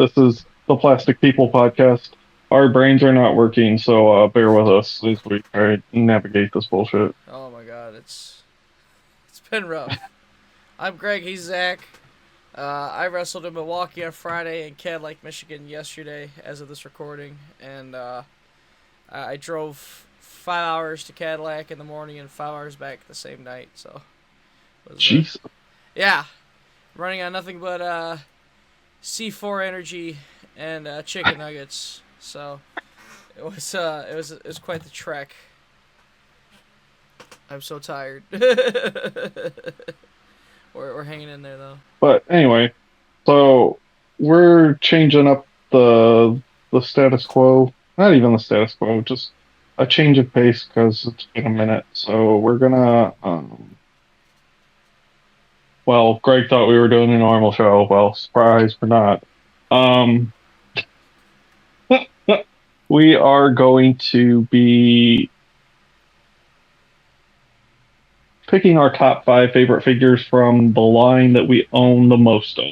This is the Plastic People podcast. Our brains are not working, so bear with us as we try to navigate this bullshit. Oh my god, it's been rough. I'm Greg. He's Zack. I wrestled in Milwaukee on Friday and Cadillac, Michigan yesterday, as of this recording, and I drove 5 hours to Cadillac in the morning and 5 hours back the same night. So it was Jeez. yeah, running on nothing but C4 energy and chicken nuggets. So it was quite the trek. I'm so tired. we're hanging in there though. But anyway, so we're changing up the status quo. Not even the status quo, just a change of pace because it's been a minute. So we're gonna. Well, Greg thought we were doing a normal show. Well, surprise, we're not. Um, we are going to be picking our top five favorite figures from the line that we own the most of.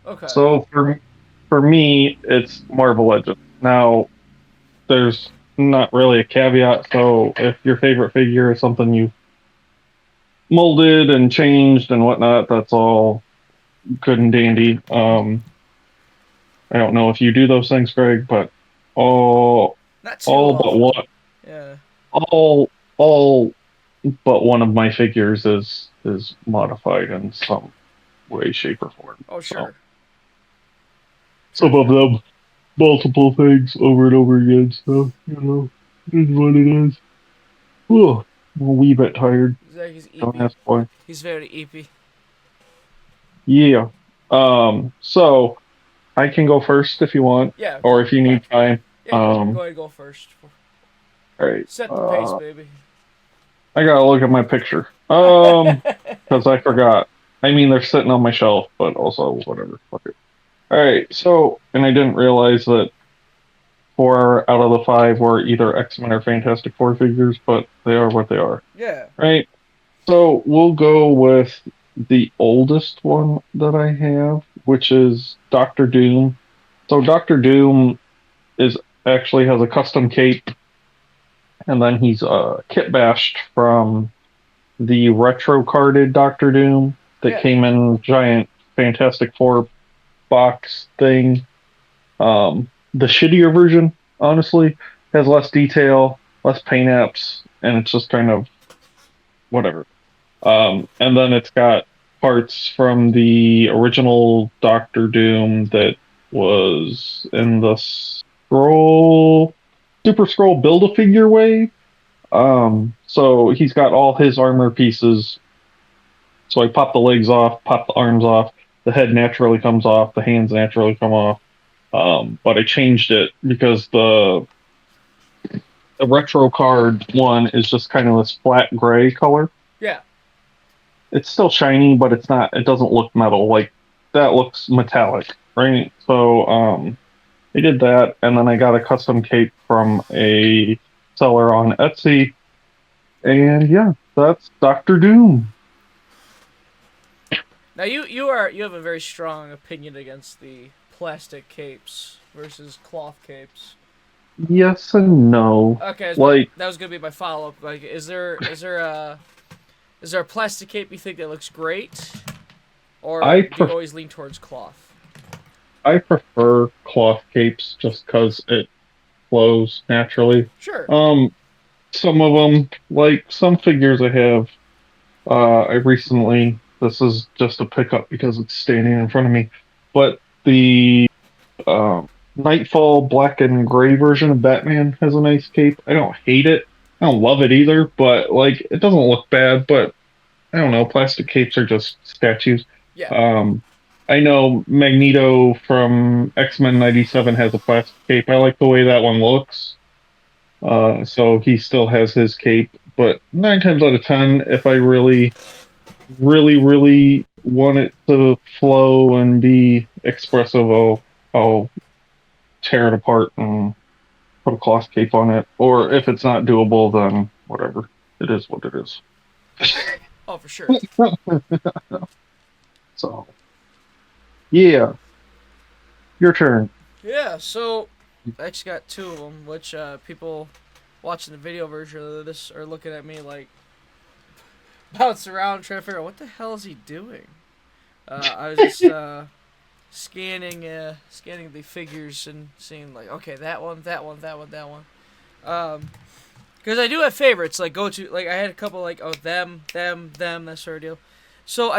Okay. So for me, it's Marvel Legends. Now, there's not really a caveat. So if your favorite figure is something you molded and changed and whatnot, that's all good and dandy. I don't know if you do those things, Greg, but all Not too all but often. one Yeah. all but one of my figures is modified in some way, shape, or form. Oh So sure. Sure. some of Sure. them multiple things over and over again. So it is what it is. Whew, I'm a wee bit tired. Zach is Don't eepy. ask why. He's very eepy. Yeah. So I can go first if you want, Yeah. or if you need time. Yeah. Go ahead. Go first. All right. Set the pace, baby. I gotta look at my picture. Because I forgot. I mean, they're sitting on my shelf, but also whatever. Fuck it. All right. So, and I didn't realize that four out of the five were either X-Men or Fantastic Four figures, but they are what they are. Yeah. Right. So we'll go with the oldest one that I have, which is Doctor Doom. So Doctor Doom is actually has a custom cape, and then he's kit bashed from the retro carded Doctor Doom that Yeah. came in giant Fantastic Four box thing. The shittier version, honestly, has less detail, less paint apps, and it's just kind of whatever. And then it's got parts from the original Doctor Doom that was in the scroll Super Scroll Build a Figure way. So he's got all his armor pieces. So I pop the legs off, pop the arms off, the head naturally comes off, the hands naturally come off. But I changed it because the retro card one is just kind of this flat gray color. Yeah. It's still shiny, but it's not. It doesn't look metal. Like that looks metallic, right? So I did that, and then I got a custom cape from a seller on Etsy, and yeah, that's Doctor Doom. Now you have a very strong opinion against the plastic capes versus cloth capes. Yes and no. Okay, Like that was gonna be my follow up. Like, is there a plastic cape you think that looks great, or I do you always lean towards cloth? I prefer cloth capes just because it flows naturally. Sure. Some of them, like some figures I have, I recently. This is just a pickup because it's standing in front of me, but the Nightfall black and gray version of Batman has a nice cape. I don't hate it. I don't love it either, but like it doesn't look bad. But I don't know. Plastic capes are just statues. Yeah. I know Magneto from X-Men '97 has a plastic cape. I like the way that one looks. So he still has his cape. But nine times out of ten, if I really want it to flow and be expressive, I'll tear it apart and put a cloth cape on it. Or if it's not doable, then whatever. It is what it is. Oh, for sure. So, yeah, your turn. Yeah, so I actually got two of them, which people watching the video version of this are looking at me like bounce around trying to figure out what the hell is he doing. I was just scanning the figures and seeing like, okay, that one, that one, that one, that one. Because I do have favorites, like go to, like I had a couple like, oh, them, that sort of deal. So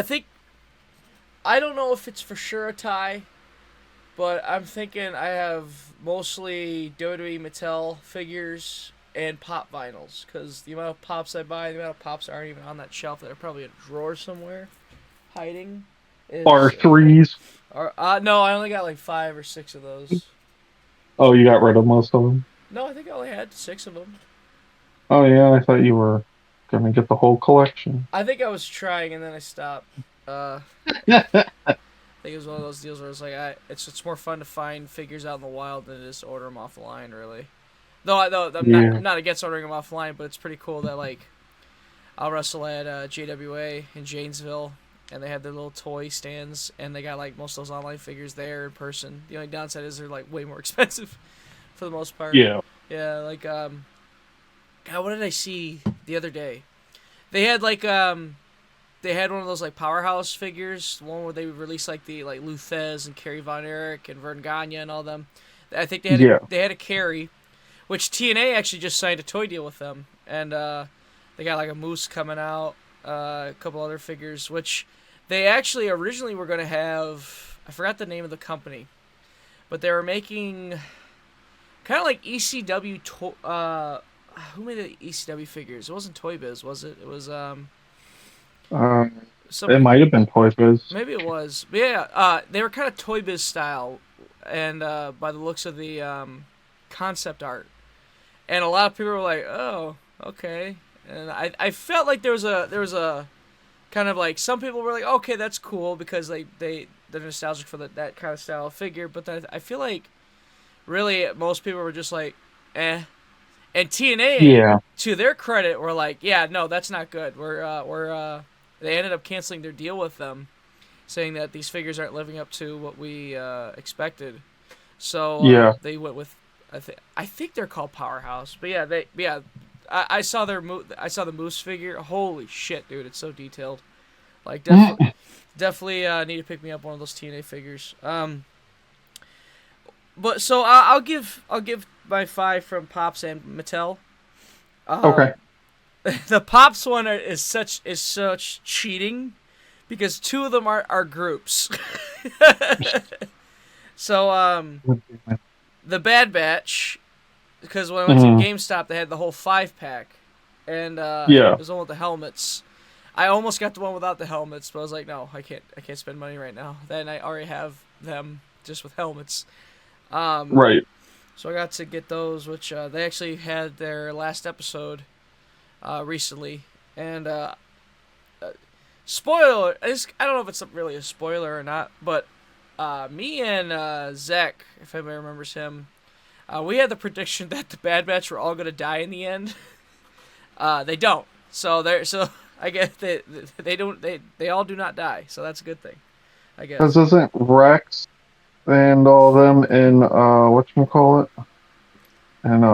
I don't know if it's for sure a tie, but I'm thinking I have mostly WWE Mattel figures and pop vinyls, because the amount of pops I buy, the amount of pops that aren't even on that shelf that are probably in a drawer somewhere hiding R is. threes. Or no, I only got like 5 or 6 of those. Oh, you got rid of most of them. No, I think I only had 6 of them. Oh yeah, I thought you were gonna get the whole collection. I think I was trying and then I stopped. I think it was one of those deals where it's like it's more fun to find figures out in the wild than it is to order them offline, really. Though Yeah, I'm not against ordering them offline, but it's pretty cool that like I'll wrestle at JWA in Janesville, and they have their little toy stands, and they got like most of those online figures there in person. The only downside is they're like way more expensive for the most part. yeah, Yeah, like God, what did I see the other day? They had like they had one of those like powerhouse figures, one where they released like the like Luthez and Kerry Von Erich and Vern Gagne and all them. I think yeah. they had a Kerry, which TNA actually just signed a toy deal with them, and they got like a Moose coming out, a couple other figures, which they actually originally were going to have. I forgot the name of the company, but they were making kind of like ECW. Who made the ECW figures? It wasn't Toy Biz, was it? It was Um, it somebody. might have been Toy Biz. Maybe it was. But yeah, they were kind of Toy Biz style, and by the looks of the concept art, and a lot of people were like, "Oh, okay." And I felt like there was a kind of like some people were like, "Okay, that's cool," because they're nostalgic for that kind of style of figure. But then I feel like really most people were just like, "Eh." And TNA, Yeah, to their credit, were like, "Yeah, no, that's not good." They ended up canceling their deal with them, saying that these figures aren't living up to what we expected. So yeah. they went with I think they're called Powerhouse, but yeah. I saw I saw the Moose figure. Holy shit, dude! It's so detailed. Like definitely need to pick me up one of those TNA figures. But so I'll give my 5 from Pops and Mattel. Okay. Um, the Pops one is such cheating because 2 of them are groups. So the Bad Batch, because when I went to Hmm. GameStop they had the whole 5 pack, and it Yeah. was the one with the helmets. I almost got the one without the helmets, but I was like, no, I can't spend money right now. Then I already have them just with helmets. Um, Right. so I got to get those, which they actually had their last episode recently, and spoiler. I don't know if it's really a spoiler or not, but me and Zack, if anybody remembers him, we had the prediction that the Bad Batch were all gonna die in the end. They don't. So I guess they don't they all do not die. So that's a good thing, I Because guess. isn't Rex and all them in whatchamacallit? And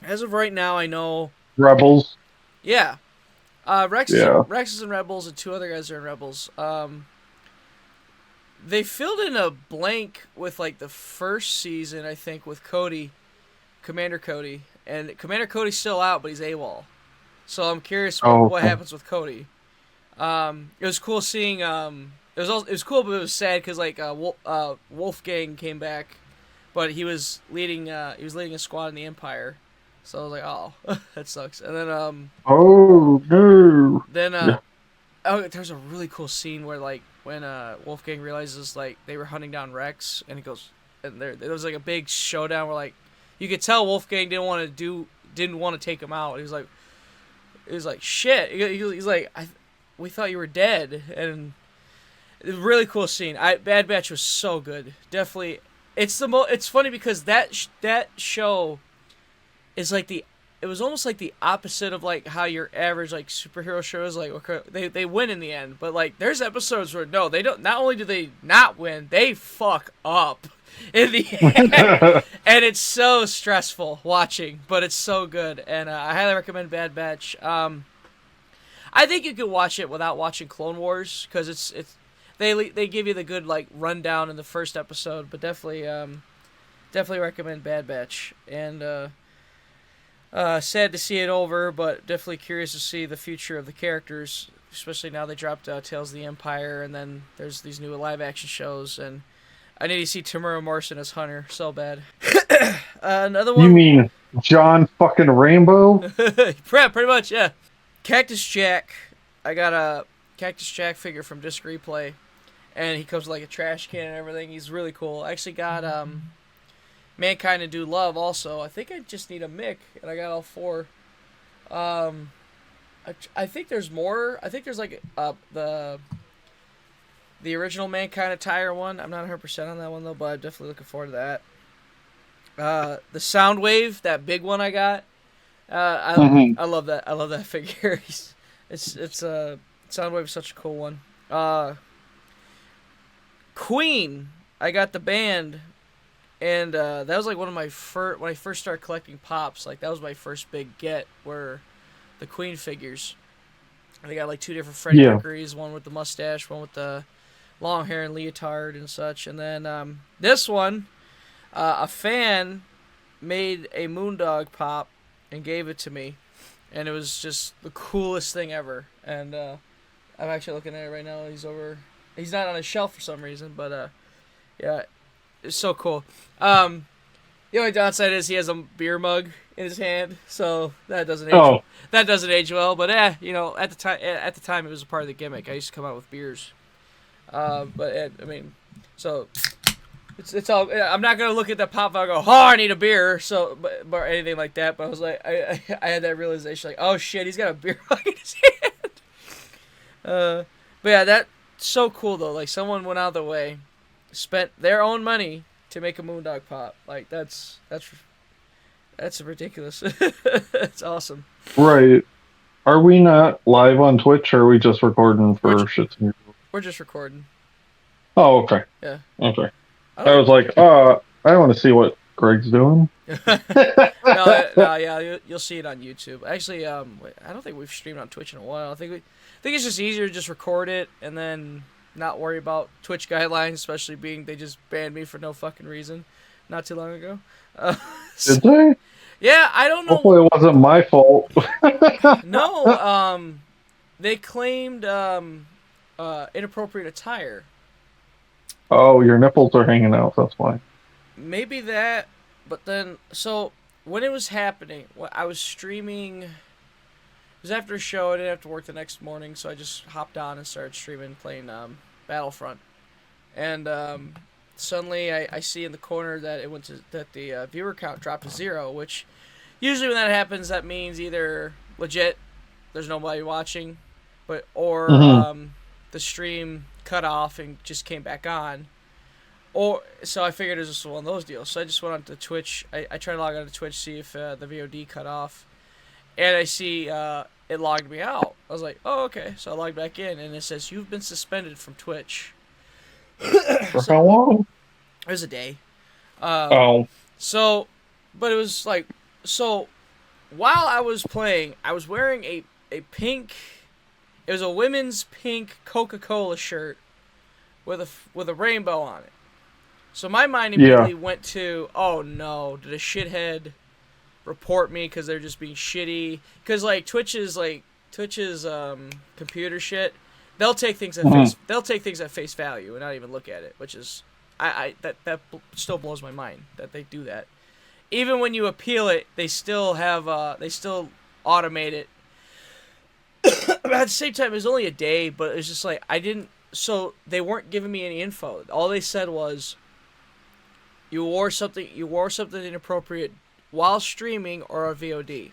As of right now, I know. Rebels. Yeah, Yeah. Rex is in Rebels, and 2 other guys are in Rebels. They filled in a blank with like the first season, I think, with Cody, Commander Cody, and Commander Cody's still out, but he's AWOL. So I'm curious Oh, what okay. happens with Cody. It was cool seeing. It was cool, but it was sad because like Wolfgang came back, but he was leading a squad in the Empire. So I was like, oh, that sucks. And Oh no. then Yeah. oh, there's a really cool scene where like when Wolfgang realizes like they were hunting down Rex, and he goes, and there was like a big showdown where like you could tell Wolfgang didn't want to take him out. He was like shit. He's like we thought you were dead, and it was a really cool scene. Bad Batch was so good. Definitely, it's funny because that show is like it was almost like the opposite of like how your average like superhero shows like okay, they win in the end, but like there's episodes where no they don't, not only do they not win, they fuck up. in the end, and it's so stressful watching, but it's so good, and I highly recommend Bad Batch. I think you could watch it without watching Clone Wars because they give you the good like rundown in the first episode, but definitely recommend Bad Batch, and sad to see it over, but definitely curious to see the future of the characters, especially now they dropped Tales of the Empire, and then there's these new live action shows, and I need to see Tamura Morrison as Hunter so bad. Another You one, mean John fucking Rambo? pretty much, yeah. Cactus Jack. I got a Cactus Jack figure from Disc Replay, and he comes with like a trash can and everything. He's really cool. I actually got Mankind and Do Love also. I think I just need a Mick, and I got all four. I think there's more. I think there's like the original Mankind attire one. I'm not 100% on that one though, but I'm definitely looking forward to that. The Soundwave, that big one I got. I love that. I love that figure. it's Soundwave is such a cool one. Queen, I got the band, and that was like one of my first when I first started collecting pops. Like that was my first big get were the Queen figures. They got like two different Freddie Mercury's, one with the mustache, one with the long hair and leotard and such. And then this one, a fan made a Moondog pop and gave it to me, and it was just the coolest thing ever. And I'm actually looking at it right now. He's not on a shelf for some reason, but yeah, it's so cool. The only downside is he has a beer mug in his hand, so that doesn't age. That doesn't age well. But at the time it was a part of the gimmick. I used to come out with beers. So it's all. I'm not gonna look at the pop and go, "Oh, I need a beer," or anything like that. But I was like, I had that realization, like, "Oh shit, he's got a beer mug in his hand." But yeah, that's so cool though. Like someone went out of the way, spent their own money to make a Moondog pop. Like that's ridiculous. It's awesome. Right. Are we not live on Twitch, or are we just recording for shits and giggles? We're just recording. Oh, okay. Yeah. Okay. I was like, I want to see what Greg's doing. Yeah, you'll see it on YouTube. Actually, I don't think we've streamed on Twitch in a while. I think it's just easier to just record it and then not worry about Twitch guidelines, especially being they just banned me for no fucking reason not too long ago. Did they? Yeah, I don't know. Hopefully it wasn't my fault. No, they claimed inappropriate attire. Oh, your nipples are hanging out, that's why. Maybe that, but then, so, when it was happening, I was streaming, it was after a show, I didn't have to work the next morning, so I just hopped on and started streaming, playing Battlefront. And suddenly I see in the corner that the viewer count dropped to 0, which usually when that happens, that means either legit, there's nobody watching, or the stream cut off and just came back on. So I figured it was just one of those deals. So I just went on to Twitch. I tried to log on to Twitch, see if the VOD cut off. And I see it logged me out. I was like, oh, okay. So I logged back in, and it says, you've been suspended from Twitch. For how long? It was a day. So, but it was like, so while I was playing, I was wearing a pink, it was a women's pink Coca-Cola shirt with a rainbow on it. So my mind immediately went to, oh no, did a shithead report me because they're just being shitty? Because like Twitch's computer shit, they'll take things at face value and not even look at it, which is that still blows my mind that they do that. Even when you appeal it, they still automate it. But at the same time, it was only a day, but it was just like so they weren't giving me any info. All they said was, you wore something inappropriate while streaming or a VOD.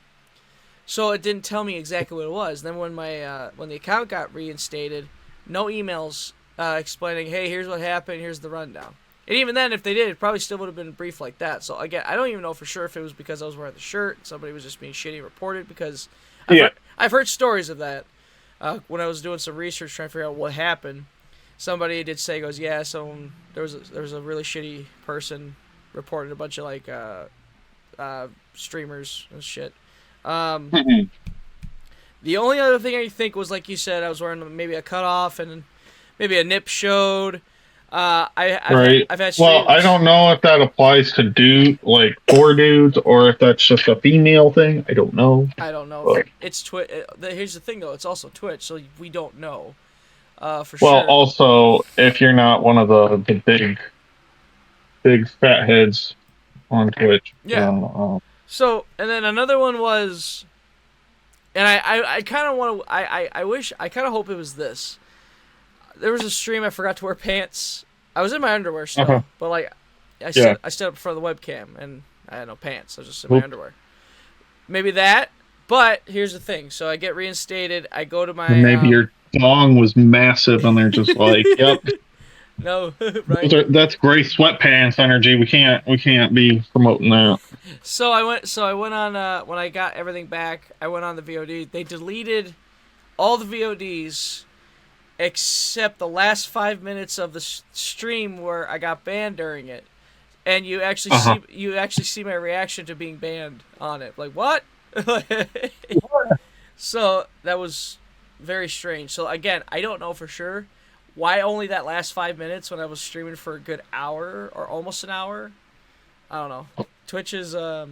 So it didn't tell me exactly what it was. Then when when the account got reinstated, no emails explaining, hey, here's what happened, here's the rundown. And even then, if they did, it probably still would have been brief like that. So again, I don't even know for sure if it was because I was wearing the shirt, somebody was just being shitty and reported, because I've heard stories of that when I was doing some research trying to figure out what happened. somebody did say, goes, yeah, there was a really shitty person reported a bunch of like streamers and shit. Um, Mhm. the only other thing I think was, like you said, I was wearing maybe a cutoff and maybe a nip showed. Right. I've had Well, I streamers. don't know if that applies to like for dudes or if that's just a female thing. I don't know. I don't know if But, it's Twitch. Here's the thing, though. It's also Twitch, so we don't know for well, sure. also if you're not one of the big fat heads on Twitch, Yeah. then So, and then another one was, and I kind of want to, I wish, I kind of hope it was this. There was a stream I forgot to wear pants. I was in my underwear uh still, but like, yeah. I stood up in front of the webcam and I had no pants. I was just in my Oop. underwear. Maybe that. But here's the thing. So I get reinstated. I go to And my maybe your dong was massive, and they're just like, "Yep, no, right. that's gray sweatpants energy. We can't be promoting that." So I went on when I got everything back, I went on the VOD. They deleted all the VODs except the last 5 minutes of the stream where I got banned during it. And Uh huh. you actually see my reaction to being banned on it. Like, what? So that was very strange. So again, I don't know for sure why only that last 5 minutes when I was streaming for a good hour or almost an hour. I don't know. Twitch is yeah,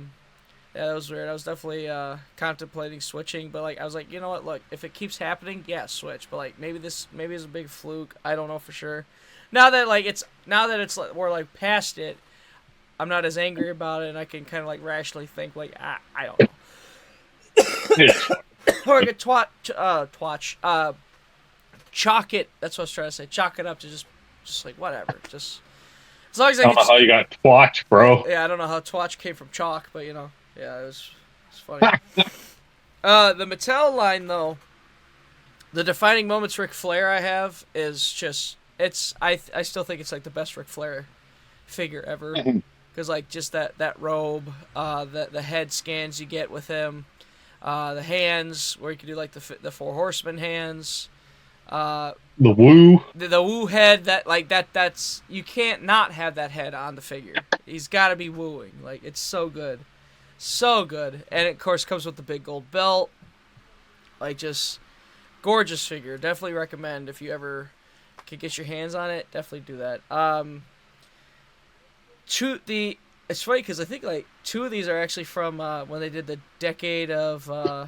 that was weird. I was definitely contemplating switching, but like I was like, you know what? Look, if it keeps happening, yeah, switch. But like maybe it's a big fluke. I don't know for sure. Now that it's like, we're like past it, I'm not as angry about it, and I can kind of like rationally think like I don't know. It's Or I could chalk it. That's what I was trying to say. Chalk it up to just like whatever. Just as long as I I don't can. know how you got twatch, bro. Yeah, I don't know how Twatch came from chalk, but you know, yeah, it's funny. The Mattel line though, the defining moments Ric Flair I have is just I still think it's like the best Ric Flair figure ever because like just that robe, the head scans you get with him, the hands where you can do like the four horsemen hands, uh, The woo. the woo head that's you can't not have that head on the figure. He's got to be wooing. Like it's so good, so good, and it, of course comes with the big gold belt. Like just gorgeous figure. Definitely recommend if you ever can get your hands on it. Definitely do that. It's funny because I think like two of these are actually from when they did the decade of I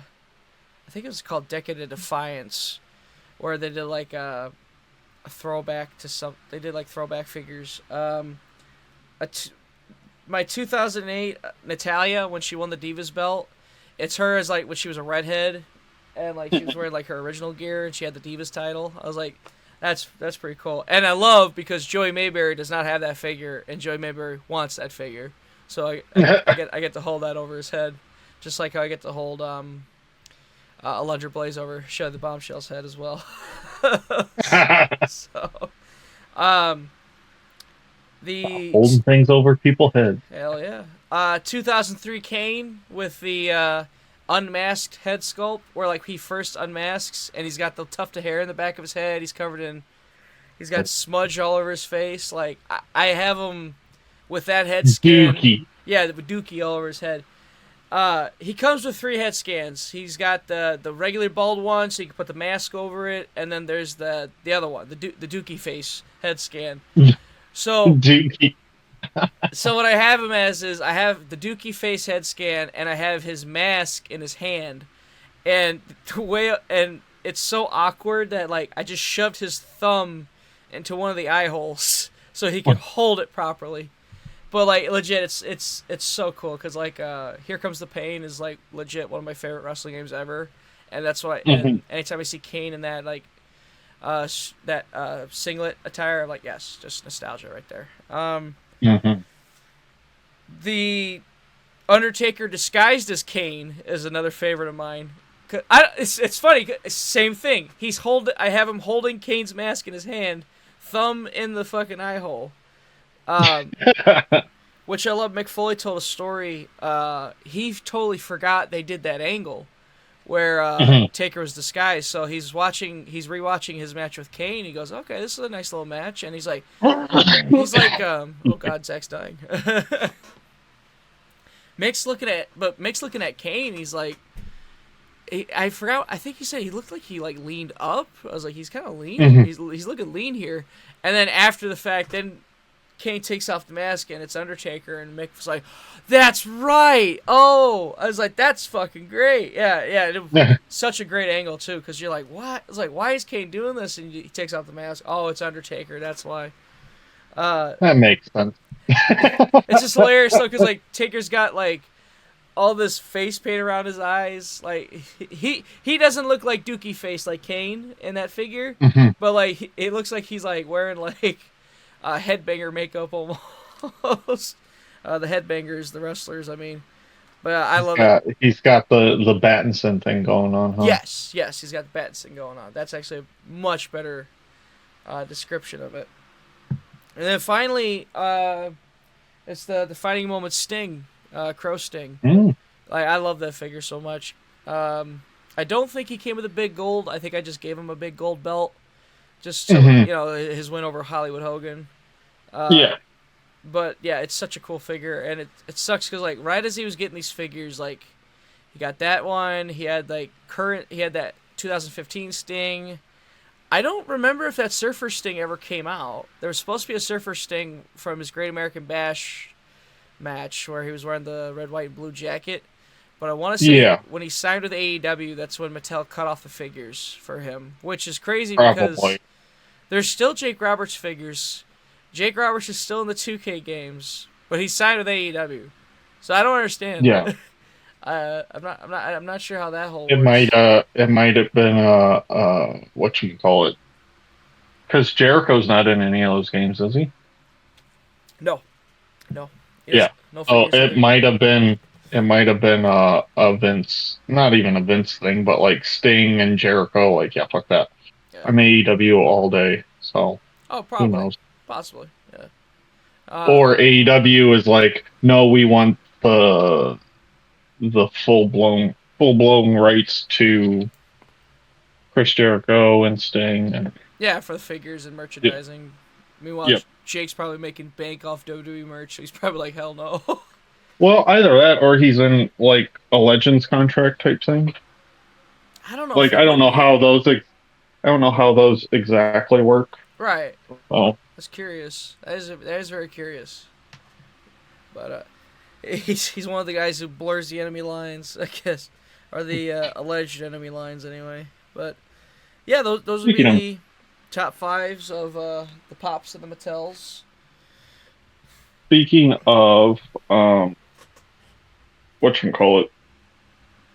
think it was called Decade of Defiance, where they did like a throwback to some. They did like throwback figures. A t- my 2008 Natalia when she won the Divas belt. It's her as like when she was a redhead, and like she was wearing like her original gear and she had the Divas title. I was like, that's pretty cool. And I love because Joey Mayberry does not have that figure, and Joey Mayberry wants that figure. So I get to hold that over his head, just like how I get to hold Alundra Blaze over Shed the Bombshell's head as well. So um the Holding things over people's heads. hell yeah. 2003 Kane with the unmasked head sculpt, where like he first unmasks and he's got the tuft of hair in the back of his head. He's got smudge all over his face. Like I have him with that head scan. Dookie. Yeah, with Dookie all over his head. He comes with 3 head scans. He's got the regular bald one, so you can put the mask over it, and then there's the other one, the Dookie face head scan. So Dookie. so what I have him as is I have the Dookie face head scan, and I have his mask in his hand, and the way and it's so awkward that like I just shoved his thumb into one of the eye holes so he could hold it properly. But like legit, it's so cool because like Here Comes the Pain is like legit one of my favorite wrestling games ever, and that's why. And anytime I see Kane in that like singlet attire, I'm like yes, just nostalgia right there. Mm-hmm. The Undertaker disguised as Kane is another favorite of mine. It's funny. Same thing. I have him holding Kane's mask in his hand, thumb in the fucking eye hole. Which I love. Mick Foley told a story. He totally forgot they did that angle, where Mhm. Taker was disguised. So he's rewatching his match with Kane. He goes, okay, this is a nice little match, and oh god, Zack's dying. Mick's looking at Kane. He's like, I forgot. I think he said he looked like he like leaned up. I was like, he's kind of lean. Mhm. He's looking lean here. And then after the fact, then Kane takes off the mask and it's Undertaker, and Mick was like, "That's right." Oh, I was like, "That's fucking great." Yeah, yeah. Such a great angle too, because you're like, "What?" It's like, "Why is Kane doing this?" And he takes off the mask. Oh, it's Undertaker. That's why. Uh, That makes sense. it's just hilarious though, because like Taker's got like all this face paint around his eyes. Like he doesn't look like Dookie face like Kane in that figure, Mhm. but like it looks like he's like wearing like headbanger makeup almost. The headbangers, the wrestlers. I mean, but I love it. He's got the Battinson thing going on, huh? Yes, yes, he's got the Batson going on. That's actually a much better description of it. And then finally, it's the defining moment Sting, Crow Sting. Mm. Like I love that figure so much. I don't think he came with a big gold. I think I just gave him a big gold belt, just so Mhm. his win over Hollywood Hogan. Yeah. But yeah, it's such a cool figure, and it sucks because like right as he was getting these figures, like he got that one. He had that 2015 Sting. I don't remember if that Surfer Sting ever came out. There was supposed to be a Surfer Sting from his Great American Bash match where he was wearing the red, white, and blue jacket. But I want to say Yeah. when he signed with AEW, that's when Mattel cut off the figures for him, which is crazy because Probably. there's still Jake Roberts figures. Jake Roberts is still in the 2K games, but he signed with AEW. So I don't understand. Yeah. I'm not sure how that whole It works. might have been what you call it? Because Jericho's not in any of those games, is he? No, no, Yeah. no Oh, figures either. it might have been a Vince, not even a Vince thing, but like Sting and Jericho. Like, yeah, fuck that. Yeah. I'm AEW all day, so Oh, who probably, knows? possibly. Yeah. Uh, Or AEW is like, no, we want the full blown rights to Chris Jericho and Sting and yeah, for the figures and yeah, merchandising. Meanwhile, yep. Jake's probably making bank off WWE merch. So he's probably like, hell no. Well, either that or he's in like a Legends contract type thing. I don't know if Like he I don't would know be. how I don't know how those exactly work. Right. Oh, That's curious. That is very curious. But he's one of the guys who blurs the enemy lines, I guess, or the alleged enemy lines anyway. But yeah, those would be speaking of the top fives of the pops and the Mattels. speaking of what you call it,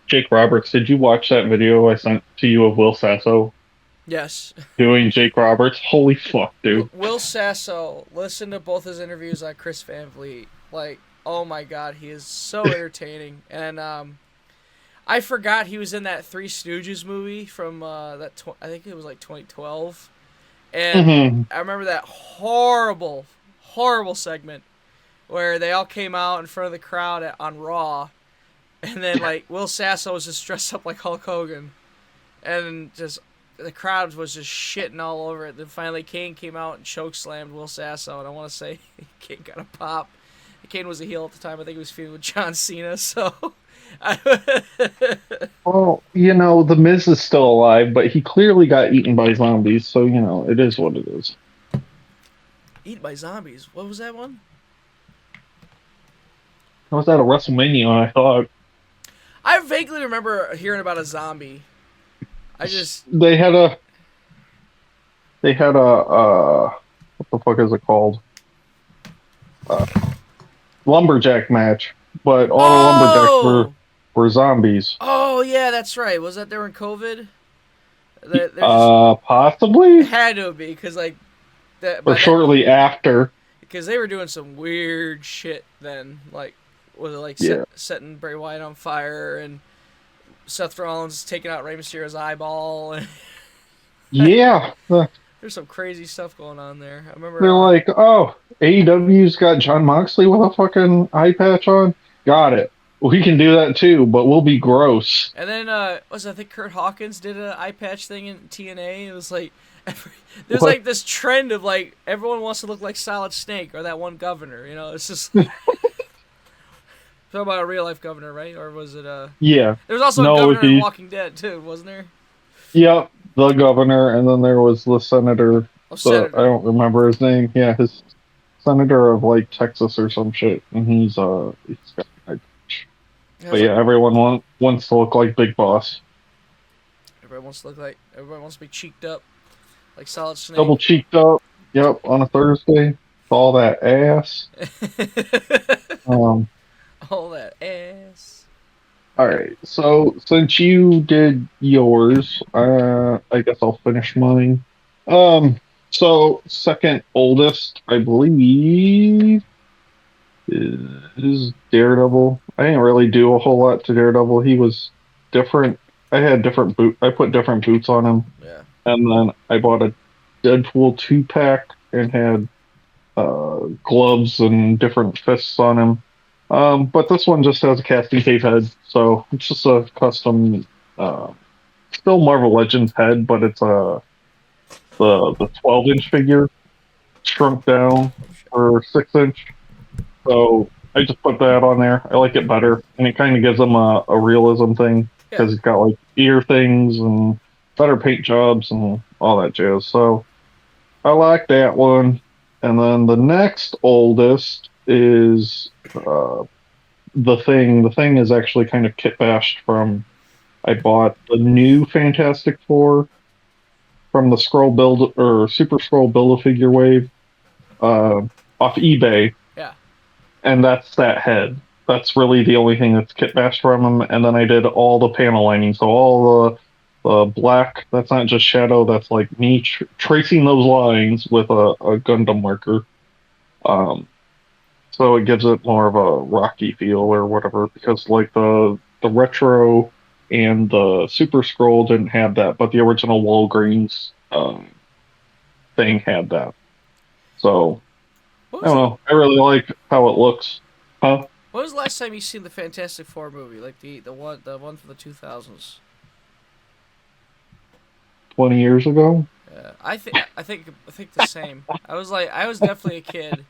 Jake Roberts. Did you watch that video I sent to you of Will Sasso Yes, doing Jake Roberts? Holy fuck, dude! Will Sasso. Listen to both his interviews on Chris Van Vliet. Like, oh my god, he is so entertaining. And I forgot he was in that Three Stooges movie from I think it was like 2012. And Hmm. I remember that horrible, horrible segment where they all came out in front of the crowd on Raw, and then like Will Sasso was just dressed up like Hulk Hogan, and just the crowd was just shitting all over it. Then finally Kane came out and choke slammed Will Sasso, and I want to say Kane got a pop. Kane was a heel at the time. I think he was feuding with John Cena, so. Well, the Miz is still alive, but he clearly got eaten by zombies, so it is what it is. Eaten by zombies. What was that one? I was at a WrestleMania, and I thought I vaguely remember hearing about a zombie. I just they had a what the fuck is it called? Uh, lumberjack match, but all the lumberjacks oh were zombies. oh yeah, that's right. Was that during COVID? They're just it Possibly had to be because like that or by that shortly after. because they were doing some weird shit then. Like was it like Yeah, setting Bray Wyatt on fire and Seth Rollins taking out Rey Mysterio's eyeball and yeah. there's some crazy stuff going on there. I remember. They're like, oh, AEW's got John Moxley with a fucking eye patch on. Got it. We can do that too, but we'll be gross. And then I think Kurt Hawkins did an eye patch thing in TNA. It was like there's What? like this trend of like everyone wants to look like Solid Snake or that one governor. You know, it's just talking about a real life governor, right? Or was it Yeah. There was also a No, governor in he. Walking Dead too, wasn't there? Yep. The governor, and then there was the senator. Oh, I senator. don't remember his name. Yeah, his senator of like Texas or some shit, and he's got. I But was like, yeah, wants to look like Big Boss. everybody wants to be cheeked up like Solid Snake. Double cheeked up. Yep, on a Thursday. All that ass. Um. All that ass. All right. So since you did yours, I guess I'll finish mine. Um. So second oldest, I believe, is Daredevil. I didn't really do a whole lot to Daredevil. He was different. I had different boot. I put different boots on him, Yeah. and then I bought a Deadpool 2 pack and had gloves and different fists on him. But this one just has a casting tape head, so it's just a custom, uh, still Marvel Legends head, but it's the 12-inch figure shrunk down Oh shit. for 6 inch. So I just put that on there. I like it better, and it kind of gives him a realism thing Yeah. because he's got like ear things and better paint jobs and all that jazz. So I like that one. And then the next oldest is the Thing. The Thing is actually kind of kit bashed from. I bought the new Fantastic Four from the Scroll Build or Super Scroll Build a Figure Wave uh, off eBay, Yeah. and that's that head. That's really the only thing that's kit bashed from him. And then I did all the panel lining, so all the black. That's not just shadow. That's like me tracing those lines with a Gundam marker. Um, so it gives it more of a rocky feel or whatever. Because like the retro and the Super Scroll didn't have that, but the original Walgreens thing had that. So What I was don't the know. I really like how it looks. Huh? What was the last time you seen the Fantastic Four movie? Like the one from the 2000s. 20 years ago? Yeah, I think the same. I was definitely a kid.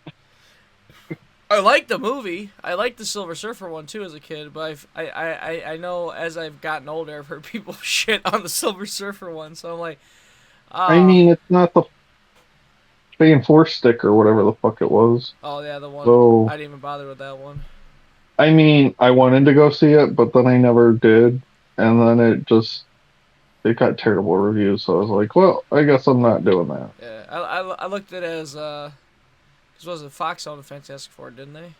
I liked the movie. I liked the Silver Surfer one too as a kid, but I know as I've gotten older, I've heard people shit on the Silver Surfer one. So I'm like, I ah, mean, it's not the Fan Force stick or whatever the fuck it was. oh yeah, the one So, I didn't even bother with that one. I mean, I wanted to go see it, but then I never did. And then it got terrible reviews. So I was like, well, I guess I'm not doing that. Yeah, I looked at it as cause was it Fox owned the Fantastic Four, didn't they?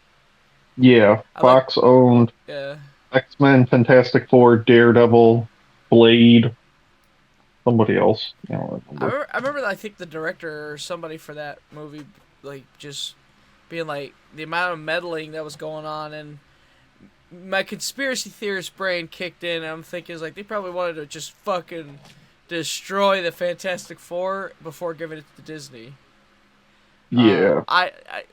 Yeah, I looked, Fox owned yeah. X-Men, Fantastic Four, Daredevil, Blade, somebody else. I don't remember. I remember I think the director or somebody for that movie like just being like the amount of meddling that was going on, and my conspiracy theorist brain kicked in, and I'm thinking is like they probably wanted to just fucking destroy the Fantastic Four before giving it to Disney. Uh, Yeah, I I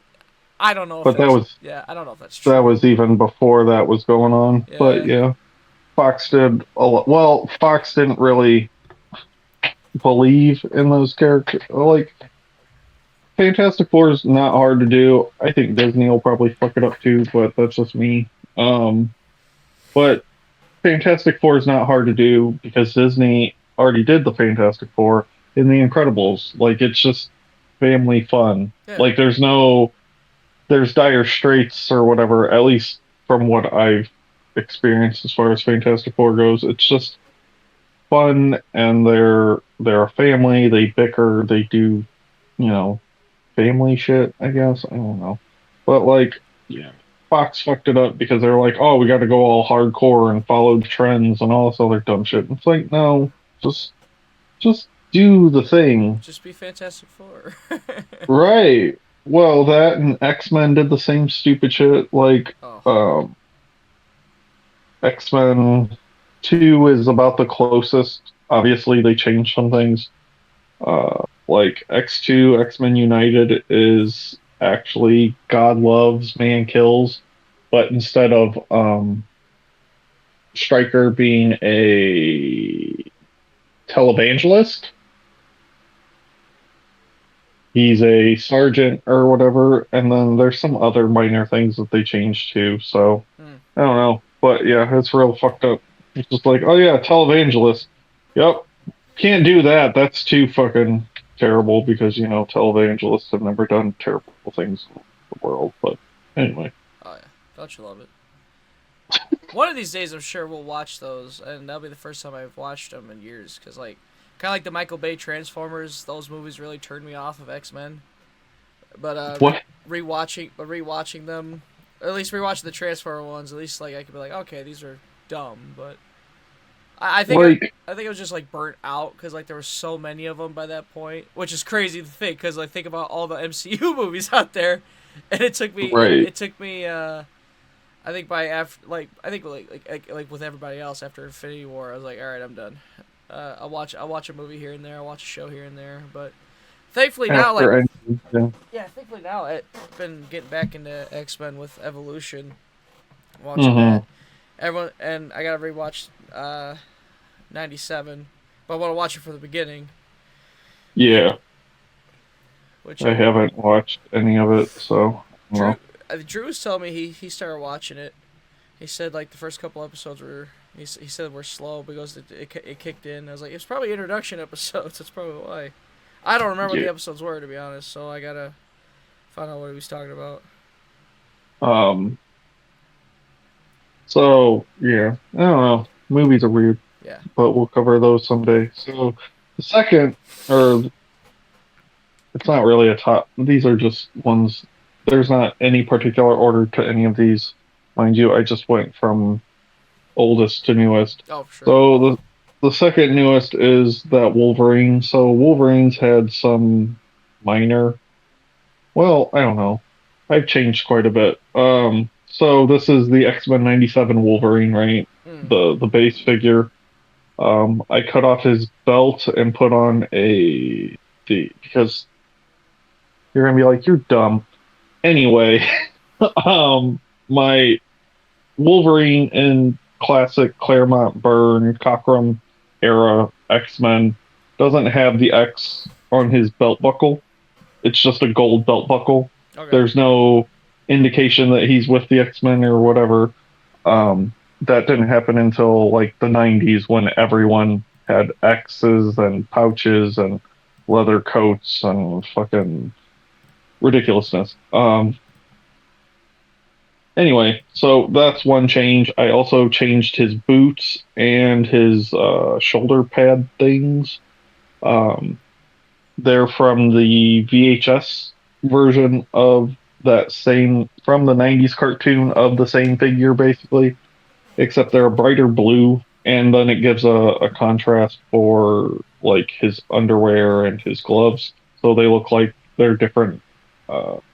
I don't know if but that's I don't know if that's that true. was even before that was going on. But Yeah, yeah, Fox did a lot. Well, Fox didn't really believe in those characters. Like Fantastic Four is not hard to do. I think Disney will probably fuck it up too, but that's just me. But Fantastic Four is not hard to do because Disney already did the Fantastic Four in The Incredibles. Like it's just family fun. yeah. Like there's dire straits or whatever. At least from what I've experienced as far as Fantastic Four goes, it's just fun and they're a family. They bicker. They do you know family shit. I guess I don't know, but like yeah, Fox fucked it up because they're like, oh, we got to go all hardcore and follow the trends and all this other dumb shit. And it's like, no, just just do the thing Just be Fantastic Four. right. Well, that and X Men did the same stupid shit. Like, Oh, X Men 2 is about the closest. Obviously, they changed some things. Like X2, X Men United is actually God loves, man kills. but instead of Stryker being a televangelist, he's a sergeant or whatever, and then there's some other minor things that they changed too. So Hmm. I don't know, but yeah, it's real fucked up. It's just like, oh yeah, televangelist. Yep, can't do that. That's too fucking terrible because televangelists have never done terrible things in the world. But anyway, Oh yeah, don't you love it? One of these days, I'm sure we'll watch those, and that'll be the first time I've watched them in years. Cause like, kind of like the Michael Bay Transformers, those movies really turned me off of X Men. But what rewatching them, or at least rewatching the Transformer ones, at least like I could be like, okay, these are dumb, but I think like I think it was just like burnt out because like there were so many of them by that point, which is crazy to think because like think about all the MCU movies out there, and right, it took me I think by after I think like with everybody else after Infinity War I was like all right I'm done. I'll watch a movie here and there, I'll watch a show here and there, but thankfully now like after any, yeah. yeah thankfully now I've been getting back into X Men with Evolution, watching that. Hmm. Everyone and I gotta rewatch 97, but I want to watch it from the beginning, Yeah, which I haven't watched any of it, so I don't Drew know. Drew was telling me he started watching it. He said like the first couple episodes were he said were slow because it kicked in. I was like it's probably introduction episodes. That's probably why. I don't remember what Yeah. the episodes were to be honest, so I gotta find out what he was talking about. Um. So yeah, I don't know. Movies are weird, Yeah. but we'll cover those someday. So the second, or it's not really a top. These are just ones. There's not any particular order to any of these, mind you. I just went from oldest to newest. Oh, for sure. So the second newest is that Wolverine. So Wolverine's had some minor. Well, I don't know. I've changed quite a bit. So this is the X-Men '97 Wolverine, right? Mm. The base figure. I cut off his belt and put on because you're gonna be like, you're dumb. Anyway, my Wolverine in classic Claremont Byrne Cockrum era X-Men doesn't have the X on his belt buckle. It's just a gold belt buckle. Okay. There's no indication that he's with the X-Men or whatever. That didn't happen until like the 90s when everyone had X's and pouches and leather coats and fucking ridiculousness. Anyway, so that's one change. I also changed his boots and his shoulder pad things. Um, they're from the VHS version of that same, from the 90s cartoon of the same figure, basically, except they're a brighter blue. And then it gives a contrast for like his underwear and his gloves. So they look like they're different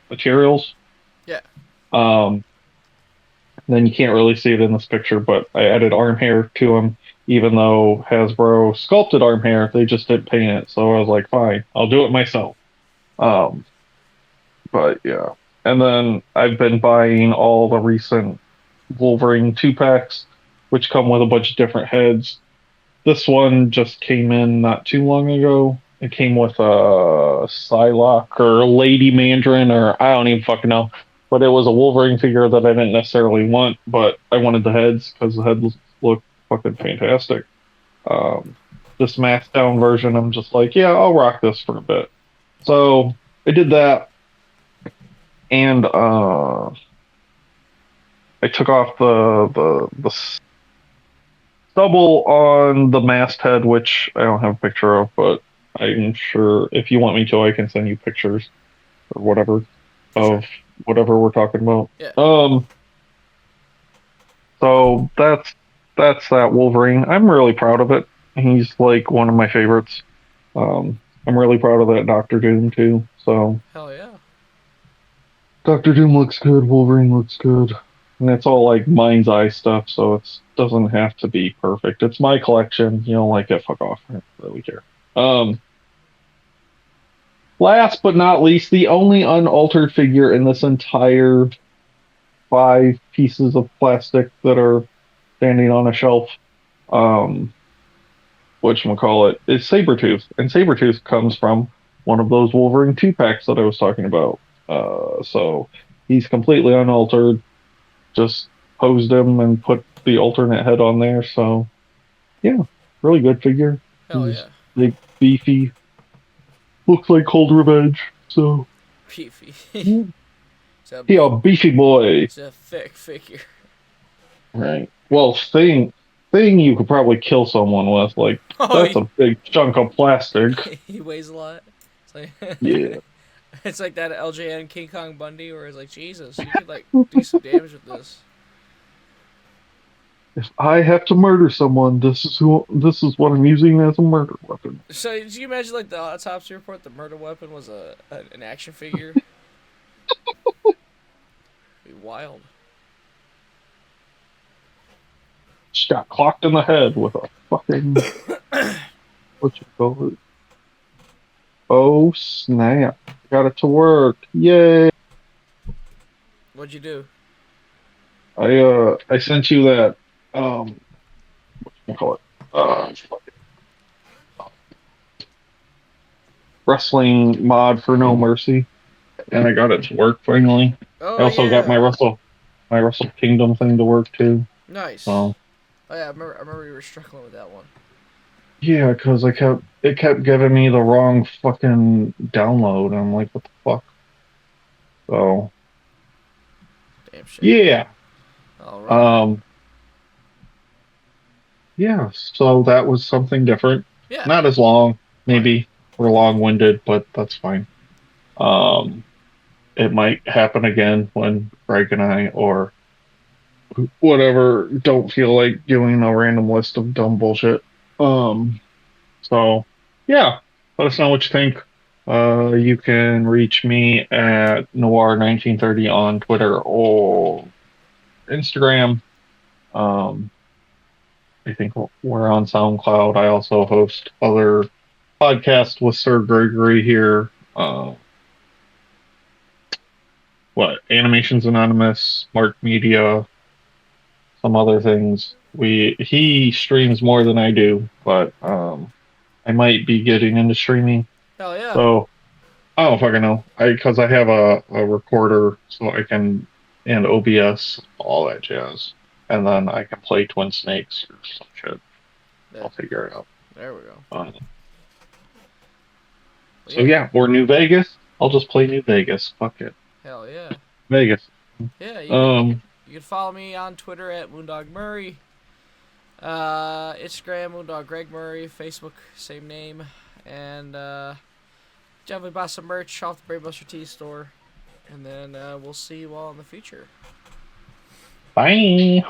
materials. Yeah. Um, then you can't really see it in this picture, but I added arm hair to him, even though Hasbro sculpted arm hair, they just didn't paint it. So I was like, fine, I'll do it myself. Um, but yeah. And then I've been buying all the recent Wolverine 2 packs, which come with a bunch of different heads. This one just came in not too long ago. It came with a Psylocke or Lady Mandarin, or I don't even fucking know. But it was a Wolverine figure that I didn't necessarily want, but I wanted the heads because the heads look fucking fantastic. Um, this masked down version, I'm just like, yeah, I'll rock this for a bit. So I did that, and I took off the stubble on the masthead, which I don't have a picture of, but I'm sure if you want me to, I can send you pictures or whatever For sure. of whatever we're talking about. Yeah. So that's that Wolverine. I'm really proud of it. He's like one of my favorites. I'm really proud of that Doctor Doom too. So Hell yeah. Doctor Doom looks good. Wolverine looks good. And it's all like mind's eye stuff, so it doesn't have to be perfect. It's my collection. You don't like it, fuck off. I don't really care. Um, Last but not least, the only unaltered figure in this entire 5 pieces of plastic that are standing on a shelf. Um, whatchamacallit, is Sabretooth. And Sabretooth comes from one of those Wolverine 2 packs that I was talking about. So he's completely unaltered. Just posed him and put the alternate head on there. So yeah, really good figure. Hell He's yeah. big, beefy, looks like Cold Revenge. So Beefy. yeah, It's a he big, a beefy boy. it's a thick figure. Right. Well, thing you could probably kill someone with. Like Oh, that's a big chunk of plastic. he weighs a lot. It's like Yeah. it's like that LJN King Kong Bundy, where it's like Jesus, you could like do some damage with this. If I have to murder someone, this is what I'm using as a murder weapon. So, did you imagine like the autopsy report? The murder weapon was an action figure. It'd be wild. Just got clocked in the head with a fucking what you call it? Oh snap! Got it to work. Yay! What'd you do? I sent you that what you call it? Wrestling mod for No Mercy, and I got it to work finally. I Oh also got yeah, my Wrestle Kingdom thing to work too. nice. So Oh yeah, I remember you were struggling with that one. yeah, because it kept giving me the wrong fucking download. I'm like, what the fuck? So Damn shame. yeah, All right. um, yeah. So that was something different. Yeah. Not as long, Oh yeah. maybe we're long-winded, but that's fine. Um, it might happen again when Greg and I or whatever don't feel like doing a random list of dumb bullshit. Um, so yeah, let us know what you think. You can reach me at Noir1930 on Twitter or Instagram. Um, I think we're on SoundCloud. I also host other podcasts with Sir Gregory here. What Animations Anonymous, Mark Media, some other things. He streams more than I do, but I might be getting into streaming. Hell yeah. So I don't fucking know. Because I have a recorder, so I can and OBS, all that jazz, and then I can play Twin Snakes or some shit. Yeah. I'll figure it out. There we go. But So yeah. yeah, or New Vegas. I'll just play New Vegas. Fuck it, Hell yeah. Vegas. Yeah. Um, You can follow me on Twitter at Moondog Murray. Instagram Moondog Greg Murray. Facebook same name. And definitely buy some merch off the Brainbuster Tea store. And then we'll see you all in the future. bye.